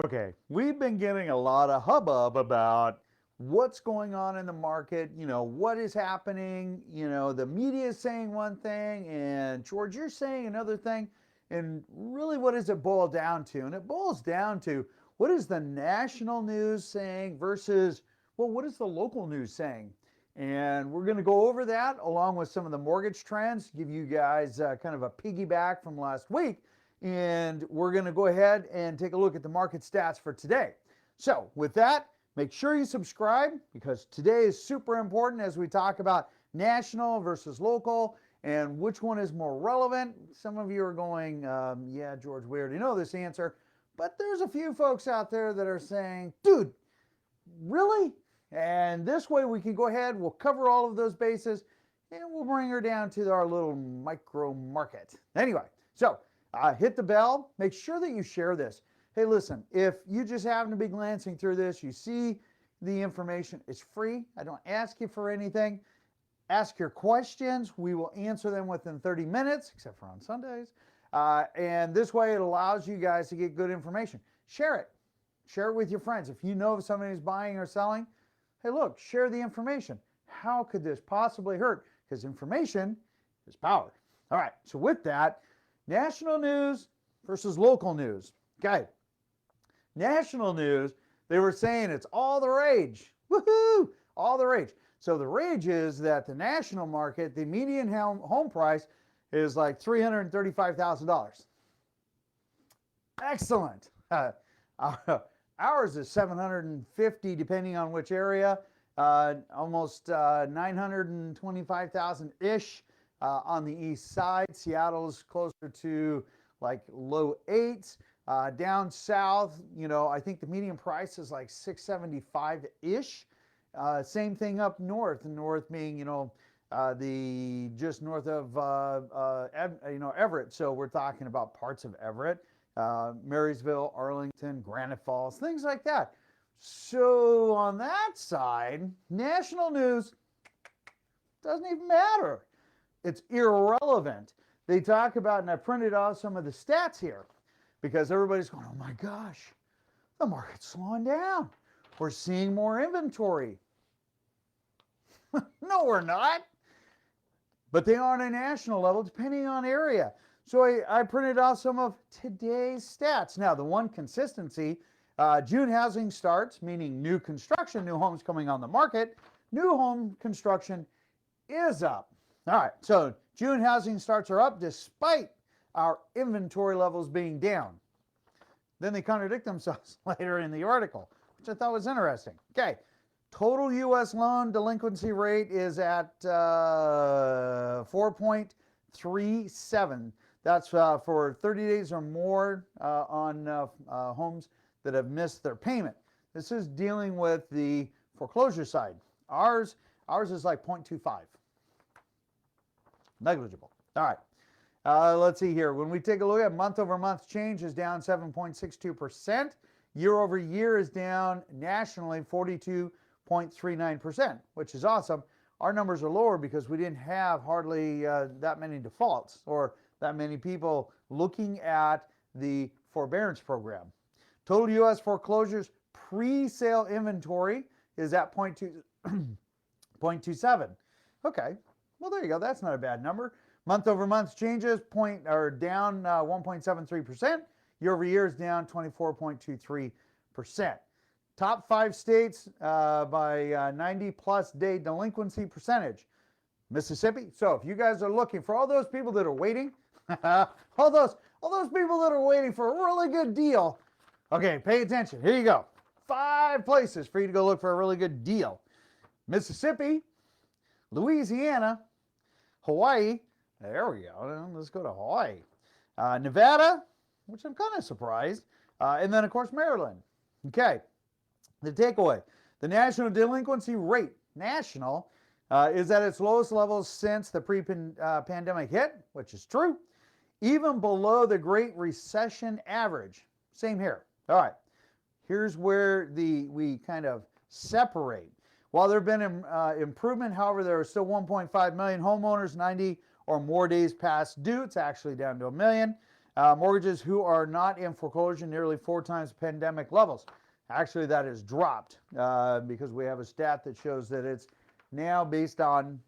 Okay, we've been getting a lot of hubbub about what's going on in the market, what is happening, the media is saying one thing and George, you're saying another thing. And really, what does it boil down to? And it boils down to what is the national news saying versus, well, what is the local news saying? And we're going to go over that along with some of the mortgage trends, give you guys kind of a piggyback from last week. And we're going to go ahead and take a look at the market stats for today. So with that, make sure you subscribe because today is super important as we talk about national versus local and which one is more relevant. Some of you are going, yeah, George, we already know this answer. But there's a few folks out there that are saying, dude, really? And this way we can go ahead, we'll cover all of those bases, and we'll bring her down to our little micro market. Anyway, so hit the bell. Make sure that you share this. Hey, listen, if you just happen to be glancing through this, you see the information. It's free. I don't ask you for anything. Ask your questions. We will answer them within 30 minutes, except for on Sundays. And this way it allows you guys to get good information. Share it. Share it with your friends. If you know of somebody who's buying or selling, hey, look, share the information. How could this possibly hurt? Because information is power. All right, so with that, national news versus local news. Okay, national news, they were saying it's all the rage. Woohoo, all the rage. So the rage is that the national market, the median home price is like $335,000. Excellent. Ours is 750 depending on which area, almost 925,000-ish on the east side. Seattle's closer to like low eights. Down south, I think the median price is like 675-ish. Same thing up north, north being, the just north of, Everett. So we're talking about parts of Everett. Marysville, Arlington, Granite Falls, things like that. So on that side, national news doesn't even matter. It's irrelevant. They talk about, and I printed off some of the stats here because everybody's going, oh my gosh, the market's slowing down. We're seeing more inventory. No, we're not. But they are on a national level depending on area. So I printed off some of today's stats. Now, the one consistency, June housing starts, meaning new construction, new homes coming on the market, new home construction is up. All right, so June housing starts are up despite our inventory levels being down. Then they contradict themselves later in the article, which I thought was interesting. Okay, total U.S. loan delinquency rate is at 4.37. That's for 30 days or more on homes that have missed their payment. This is dealing with the foreclosure side. Ours is like 0.25. Negligible. All right. Let's see here. When we take a look at month-over-month change is down 7.62%. Year-over-year is down nationally 42.39%, which is awesome. Our numbers are lower because we didn't have hardly that many defaults or that many people looking at the forbearance program. Total U.S. foreclosures pre-sale inventory is at 0.27. Okay, well there you go. That's not a bad number. Month-over-month changes down 1.73%. Year-over-year is down 24.23%. Top 5 states by 90-plus day delinquency percentage. Mississippi. So if you guys are looking for all those people that are waiting, all those people that are waiting for a really good deal, okay, pay attention. Here you go. 5 places for you to go look for a really good deal. Mississippi, Louisiana, Hawaii. There we go. Let's go to Hawaii. Nevada, which I'm kind of surprised. And then, of course, Maryland. Okay. The takeaway. The national delinquency rate, is at its lowest levels since the pre-pandemic hit, which is true. even below the Great Recession average. Same here. All right, here's where we kind of separate. While there have been improvement, however, there are still 1.5 million homeowners 90 or more days past due. It's actually down to a million. Mortgages who are not in foreclosure, nearly 4 times pandemic levels. Actually, that has dropped because we have a stat that shows that it's now based on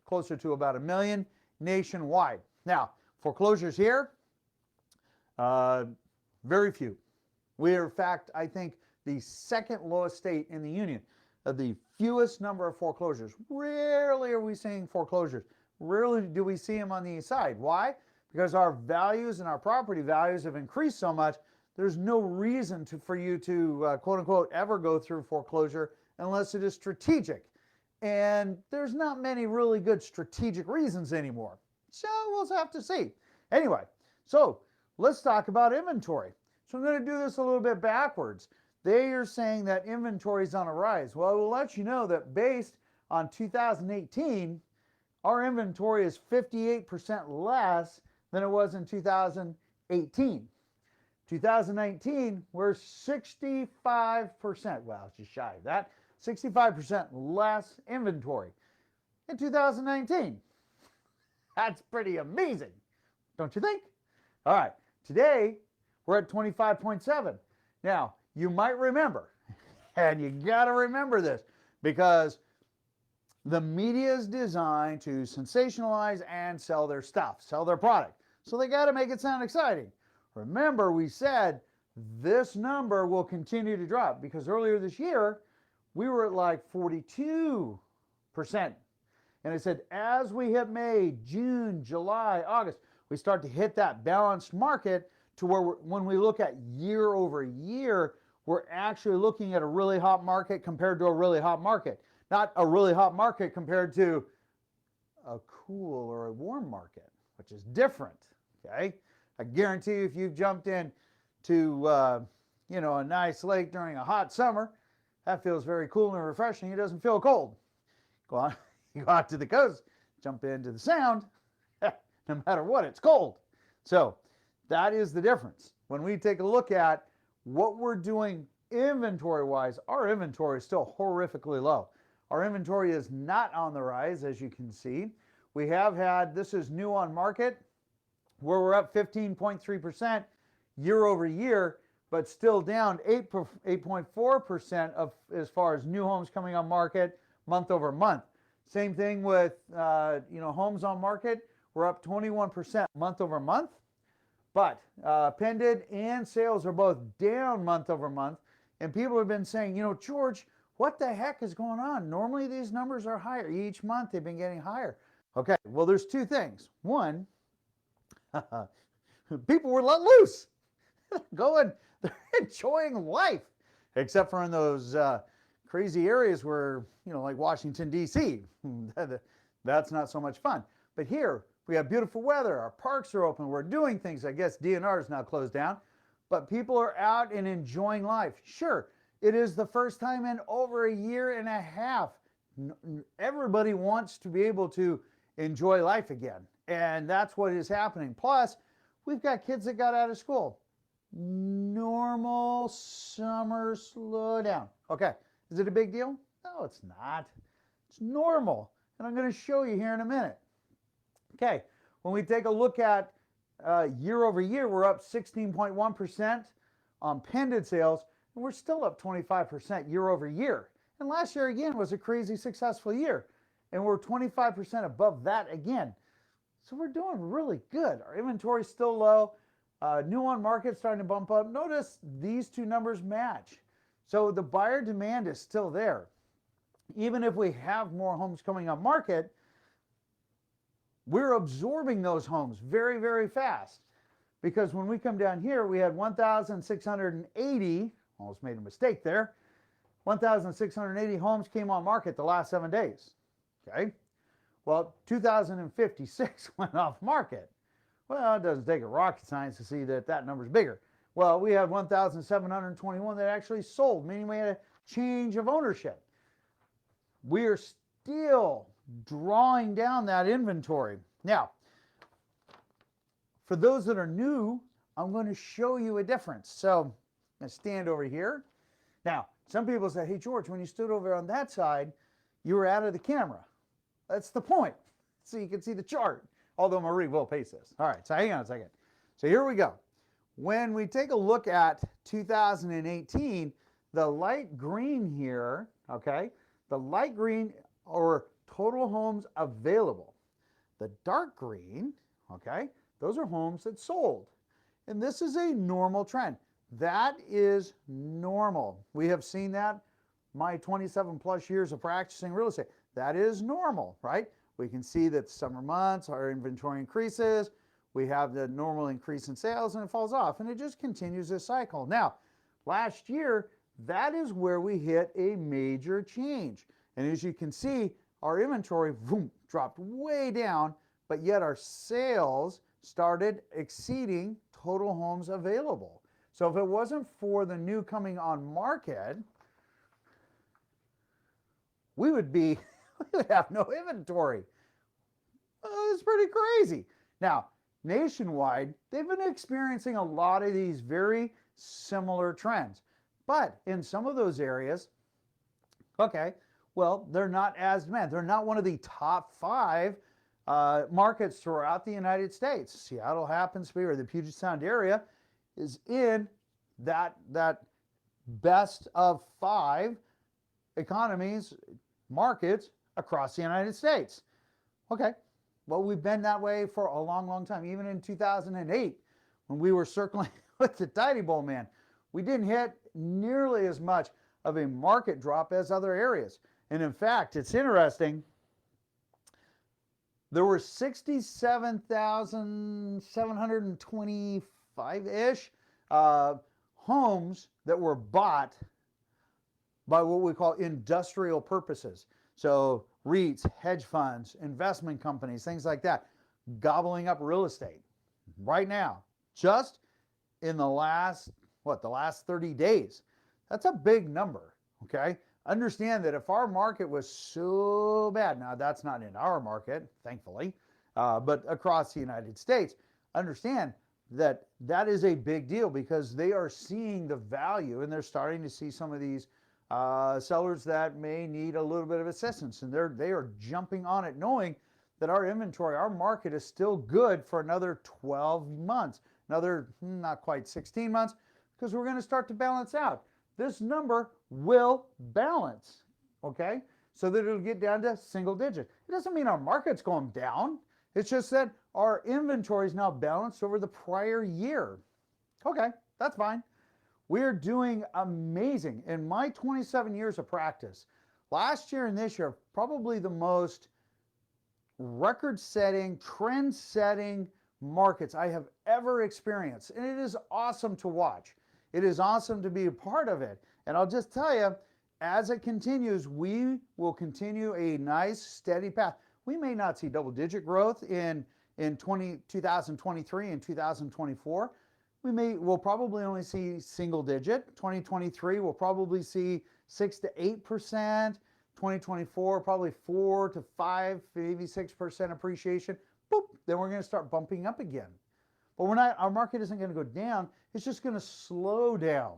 closer to about a million nationwide. Now, foreclosures here, very few. We are, in fact, I think, the second lowest state in the union of the fewest number of foreclosures. Rarely are we seeing foreclosures. Rarely do we see them on the east side. Why? Because our values and our property values have increased so much, there's no reason for you to, quote unquote, ever go through foreclosure unless it is strategic. And there's not many really good strategic reasons anymore. So we'll have to see. Anyway, so let's talk about inventory. So I'm going to do this a little bit backwards. They are saying that inventory is on a rise. Well, I will let you know that based on 2018, our inventory is 58% less than it was in 2018. 2019, we're 65%, well, it's just shy of that, 65% less inventory in 2019. That's pretty amazing, don't you think? All right, today we're at 25.7. Now, you might remember, and you got to remember this, because the media is designed to sensationalize and sell their stuff, sell their product. So they got to make it sound exciting. Remember, we said this number will continue to drop because earlier this year, we were at like 42%. And I said, as we hit May, June, July, August, we start to hit that balanced market to where when we look at year over year, we're actually looking at a really hot market compared to a really hot market. Not a really hot market compared to a cool or a warm market, which is different, okay? I guarantee you if you've jumped in to, a nice lake during a hot summer, that feels very cool and refreshing. It doesn't feel cold. You go out to the coast, jump into the sound, no matter what, it's cold. So that is the difference. When we take a look at what we're doing inventory-wise, our inventory is still horrifically low. Our inventory is not on the rise, as you can see. We have had, this is new on market, where we're up 15.3% year over year, but still down 8.4% as far as new homes coming on market month over month. Same thing with homes on market. We're up 21% month over month, but pended and sales are both down month over month. And people have been saying, George, what the heck is going on? Normally these numbers are higher. Each month they've been getting higher. Okay, well, there's two things. One, people were let loose. They're enjoying life, except for in those crazy areas where, like Washington, D.C., that's not so much fun. But here, we have beautiful weather. Our parks are open. We're doing things. I guess DNR is now closed down. But people are out and enjoying life. Sure, it is the first time in over a year and a half. Everybody wants to be able to enjoy life again. And that's what is happening. Plus, we've got kids that got out of school. Normal summer slowdown. Okay, is it a big deal? No, it's not. It's normal. And I'm going to show you here in a minute. Okay, when we take a look at year over year, we're up 16.1% on pended sales, and we're still up 25% year over year. And last year, again, was a crazy successful year. And we're 25% above that again. So we're doing really good. Our inventory is still low. New on market starting to bump up. Notice these two numbers match. So the buyer demand is still there. Even if we have more homes coming on market, we're absorbing those homes very, very fast. Because when we come down here, we had 1,680, almost made a mistake there, 1,680 homes came on market the last 7 days. Okay? Well, 2,056 went off market. Well, it doesn't take a rocket science to see that that number's bigger. Well, we had 1,721 that actually sold, meaning we had a change of ownership. We are still drawing down that inventory. Now, For those that are new, I'm going to show you a difference. So I'm going to stand over here. Now, some people say, hey, George, when you stood over on that side, you were out of the camera. That's the point. So you can see the chart, although Marie will paste this. All right, so hang on a second. So here we go. When we take a look at 2018, the light green here, okay, the light green are total homes available. The dark green, okay, those are homes that sold. And this is a normal trend. That is normal. We have seen that my 27 plus years of practicing real estate. That is normal, right? We can see that summer months, our inventory increases. We have the normal increase in sales and it falls off. And it just continues this cycle. Now, last year, that is where we hit a major change. And as you can see, our inventory boom, dropped way down, but yet our sales started exceeding total homes available. So if it wasn't for the new coming on market, we would have no inventory. It's pretty crazy. Now, nationwide, they've been experiencing a lot of these very similar trends. But in some of those areas, okay, well, they're not as demanded. They're not one of the top 5 markets throughout the United States. Seattle happens to be, or the Puget Sound area is in that best of 5 economies, markets across the United States. Okay, well, we've been that way for a long, long time. Even in 2008, when we were circling with the Tidy Bowl man, we didn't hit nearly as much of a market drop as other areas. And in fact, it's interesting, there were 67,725-ish homes that were bought by what we call industrial purposes. So REITs, hedge funds, investment companies, things like that, gobbling up real estate right now, just in the last 30 days. That's a big number, okay? Understand that if our market was so bad, now that's not in our market, thankfully, but across the United States, understand that that is a big deal because they are seeing the value and they're starting to see some of these sellers that may need a little bit of assistance, and they are jumping on it knowing that our inventory, our market is still good for another 12 months, another not quite 16 months, because we're going to start to balance out. This number will balance, okay, so that it'll get down to single digit. It doesn't mean our market's going down. It's just that our inventory is now balanced over the prior year. Okay, that's fine. We're doing amazing. In my 27 years of practice, last year and this year, probably the most record-setting, trend-setting markets I have ever experienced. And it is awesome to watch. It is awesome to be a part of it. And I'll just tell you, as it continues, we will continue a nice, steady path. We may not see double-digit growth in 2023 and 2024. We'll probably only see single-digit. 2023, we'll probably see 6 to 8%. 2024, probably 4 to 5, maybe 6% appreciation. Boop, then we're going to start bumping up again. But our market isn't going to go down. It's just going to slow down.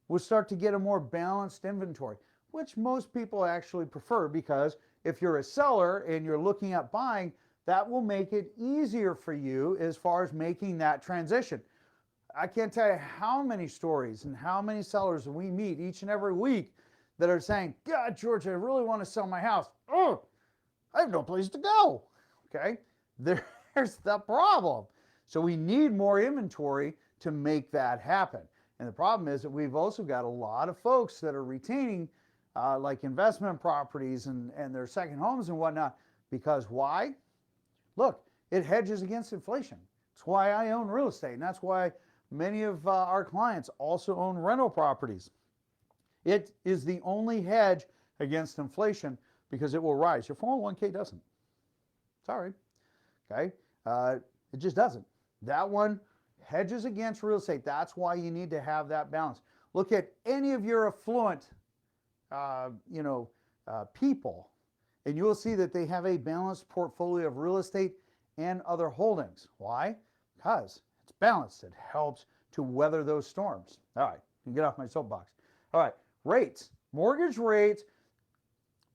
We'll start to get a more balanced inventory, which most people actually prefer, because if you're a seller and you're looking at buying, that will make it easier for you as far as making that transition. I can't tell you how many stories and how many sellers we meet each and every week that are saying, God, George, I really want to sell my house. Oh, I have no place to go. Okay, there's the problem. So we need more inventory to make that happen. And the problem is that we've also got a lot of folks that are retaining like investment properties and their second homes and whatnot. Because why? Look, it hedges against inflation. It's why I own real estate. And that's why many of our clients also own rental properties. It is the only hedge against inflation because it will rise. Your 401k doesn't. Sorry. Okay? It just doesn't. That one hedges against real estate. That's why you need to have that balance. Look at any of your affluent people, and you will see that they have a balanced portfolio of real estate and other holdings. Why? because it's balanced. It helps to weather those storms. All right, get off my soapbox. All right, rates. Mortgage rates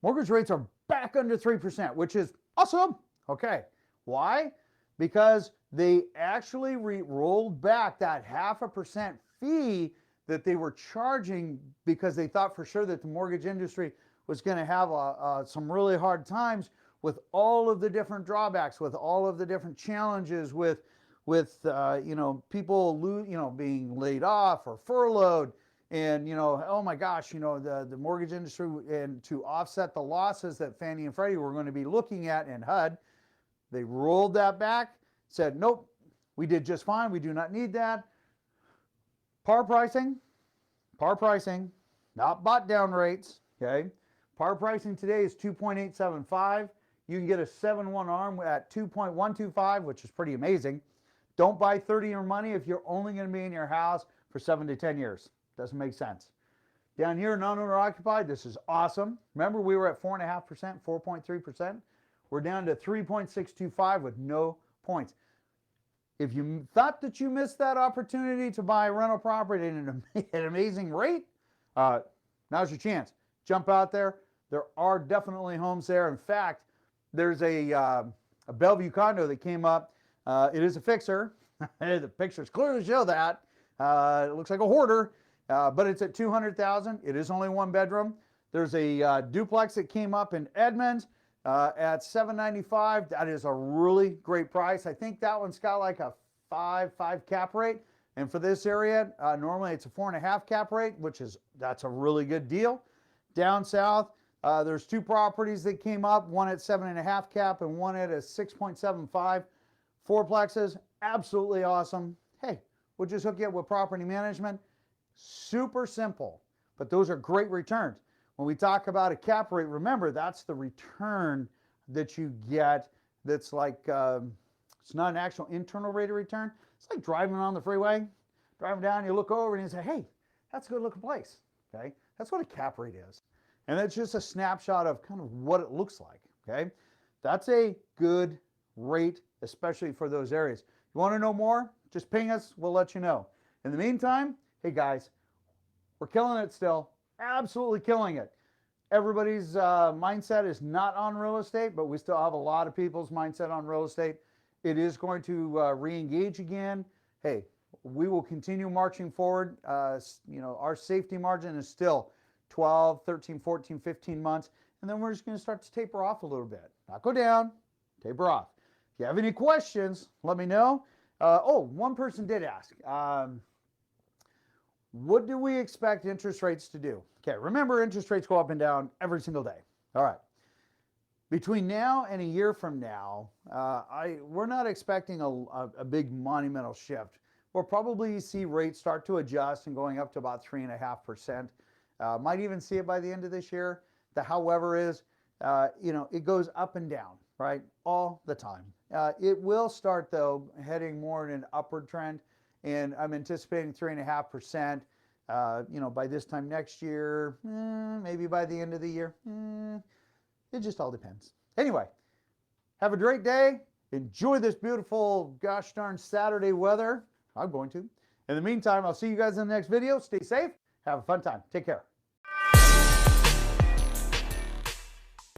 are back under 3%, which is awesome. Okay, why? Because they actually rolled back that 0.5% fee that they were charging because they thought for sure that the mortgage industry was going to have some really hard times with all of the different drawbacks, with all of the different challenges, with people being laid off or furloughed, and oh my gosh, the mortgage industry, and to offset the losses that Fannie and Freddie were going to be looking at in HUD, they rolled that back, said nope, we did just fine, we do not need that. Par pricing, not bought down rates. Okay, par pricing today is 2.875. You can get a 7/1 ARM at 2.125, which is pretty amazing. Don't buy 30-year money if you're only going to be in your house for 7 to 10 years. Doesn't make sense. Down here, non-owner occupied, this is awesome. Remember, we were at 4.5%, 4.3%. We're down to 3.625 with no points. If you thought that you missed that opportunity to buy a rental property at an amazing rate, now's your chance. Jump out there. There are definitely homes there. In fact, there's a Bellevue condo that came up. It is a fixer. The pictures clearly show that. It looks like a hoarder, but it's at $200,000. It is only 1 bedroom. There's a duplex that came up in Edmonds at $795. That is a really great price. I think that one's got like a 5 cap rate. And for this area, normally it's a 4.5 cap rate, that's a really good deal. Down south, there's 2 properties that came up, one at 7.5 cap and one at a 6.75. 4plexes, absolutely awesome. Hey, we'll just hook you up with property management. Super simple, but those are great returns. When we talk about a cap rate, remember that's the return that you get. That's like, it's not an actual internal rate of return. It's like driving on the freeway, driving down, you look over and you say, hey, that's a good looking place. Okay, that's what a cap rate is. And that's just a snapshot of kind of what it looks like. Okay, that's a good rate, especially for those areas. You want to know more? Just ping us, we'll let you know. In the meantime, hey guys, we're killing it still. Absolutely killing it. Everybody's mindset is not on real estate, but we still have a lot of people's mindset on real estate. It is going to re-engage again. Hey, we will continue marching forward. Our safety margin is still 12, 13, 14, 15 months. And then we're just going to start to taper off a little bit. Not go down, taper off. If you have any questions, let me know. One person did ask. What do we expect interest rates to do? Okay, remember interest rates go up and down every single day. All right. Between now and a year from now, we're not expecting a big monumental shift. We'll probably see rates start to adjust and going up to about 3.5%. Might even see it by the end of this year. The however is, it goes up and down, right? All the time. It will start, though, heading more in an upward trend. And I'm anticipating 3.5%, by this time next year, maybe by the end of the year. It just all depends. Anyway, have a great day. Enjoy this beautiful, gosh darn Saturday weather. I'm going to. In the meantime, I'll see you guys in the next video. Stay safe. Have a fun time. Take care.